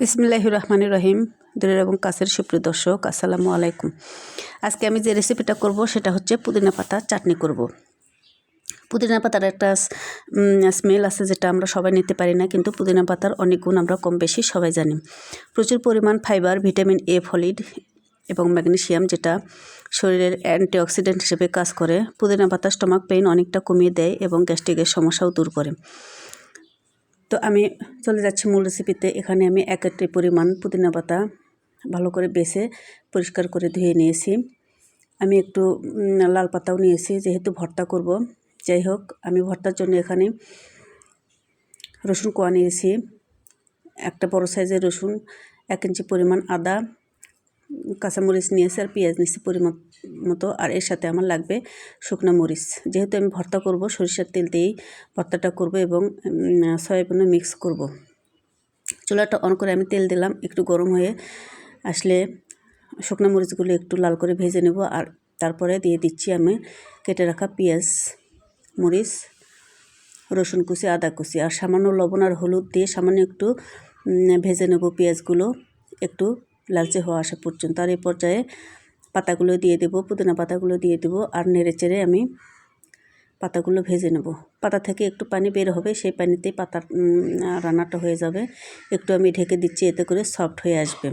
বিসমিল্লাহির রহমানির রহিম। দূরের এবং কাছের সুপ্রিয় দর্শক, আসসালামু আলাইকুম। আজকে আমি যে রেসিপিটা করব সেটা হচ্ছে পুদিনা পাতা চাটনি করব। পুদিনা পাতার একটা স্মেল আছে যেটা আমরা সবাই নিতে পারি না, কিন্তু পুদিনা পাতার অনেক গুণ আমরা কম বেশি সবাই জানি। প্রচুর পরিমাণ ফাইবার, ভিটামিন এ, ফলিড এবং ম্যাগনেসিয়াম, যেটা শরীরের অ্যান্টিঅক্সিডেন্ট হিসেবে কাজ করে। পুদিনা পাতা স্টমাক পেইন অনেকটা কমিয়ে দেয় এবং গ্যাস্ট্রিকের সমস্যাও দূর করে। তো আমি চলে যাচ্ছি মূল রেসিপিতে। এখানে আমি 1 কাপ পরিমাণ পুদিনা পাতা ভালো করে বেছে পরিষ্কার করে ধুয়ে নিয়েছি। আমি একটু লাল পাতাও নিয়েছি, যেহেতু ভর্তা করব। যাই হোক, আমি ভর্তার জন্য এখানে রসুন কোয়া নিয়েছি, একটা বড় সাইজের রসুন, 1 ইঞ্চি পরিমাণ আদা, কাঁচামরিচ নিয়েছি, আর পেঁয়াজ নিয়েছি পরিমাণ মতো। আর এর সাথে আমার লাগবে শুকনো মরিচ। যেহেতু আমি ভর্তা করব, সরিষার তেল দিয়েই ভর্তাটা করব এবং সয়াবিনও মিক্স করব। চুলাটা অন করে আমি তেল দিলাম। একটু গরম হয়ে আসলে শুকনো মরিচগুলো একটু লাল করে ভেজে নেব। আর তারপরে দিয়ে দিচ্ছি আমি কেটে রাখা পেঁয়াজ, মরিচ, রসুন কুচি, আদা কুচি, আর সামান্য লবণ আর হলুদ দিয়ে সামান্য একটু ভেজে নেব পেঁয়াজগুলো একটু লালচে হওয়া আসা পর্যন্ত। আর এই পর্যায়ে পাতাগুলো দিয়ে দেব, পুদিনা পাতাগুলো দিয়ে দেব, আর নেড়ে চেড়ে আমি পাতাগুলো ভেজে নেব। পাতা থেকে একটু পানি বের হবে, সেই পানিতেই পাতার রান্নাটা হয়ে যাবে। একটু আমি ঢেকে দিচ্ছি, এতে করে সফট হয়ে আসবে।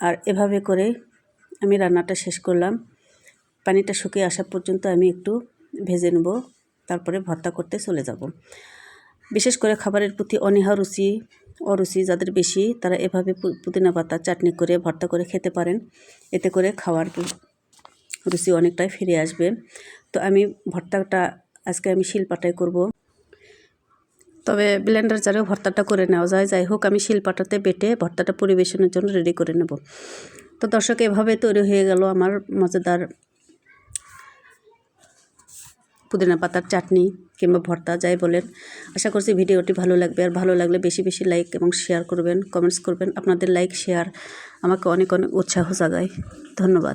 আর এভাবে করে আমি রান্নাটা শেষ করলাম। পানিটা শুকিয়ে আসা পর্যন্ত আমি একটু ভেজে নেব, তারপরে ভর্তা করতে চলে যাব। বিশেষ করে খাবারের প্রতি অনীহা অরুচি যাদের বেশি, তারা এভাবে পুদিনা পাতা চাটনি করে ভর্তা করে খেতে পারেন। এতে করে খাওয়ার রুচি অনেকটাই ফিরে আসবে। তো আমি ভর্তাটা আজকে আমি শিলপাটায় করব, তবে ব্লেন্ডার জারেও ভর্তাটা করে নেওয়া যায়। যাই হোক, আমি শিলপাটাতে বেটে ভর্তাটা পরিবেশনের জন্য রেডি করে নেব। তো দর্শক, এভাবে তৈরি হয়ে গেল আমার মজাদার পুদিনা পাতার চাটনি কিংবা ভর্তা, যাই বলেন। আশা করছি ভিডিওটি ভালো লাগবে। আর ভালো লাগলে বেশি বেশি লাইক এবং শেয়ার করবেন, কমেন্টস করবেন। আপনাদের লাইক শেয়ার আমাকে অনেক অনেক উৎসাহ জাগায়। ধন্যবাদ।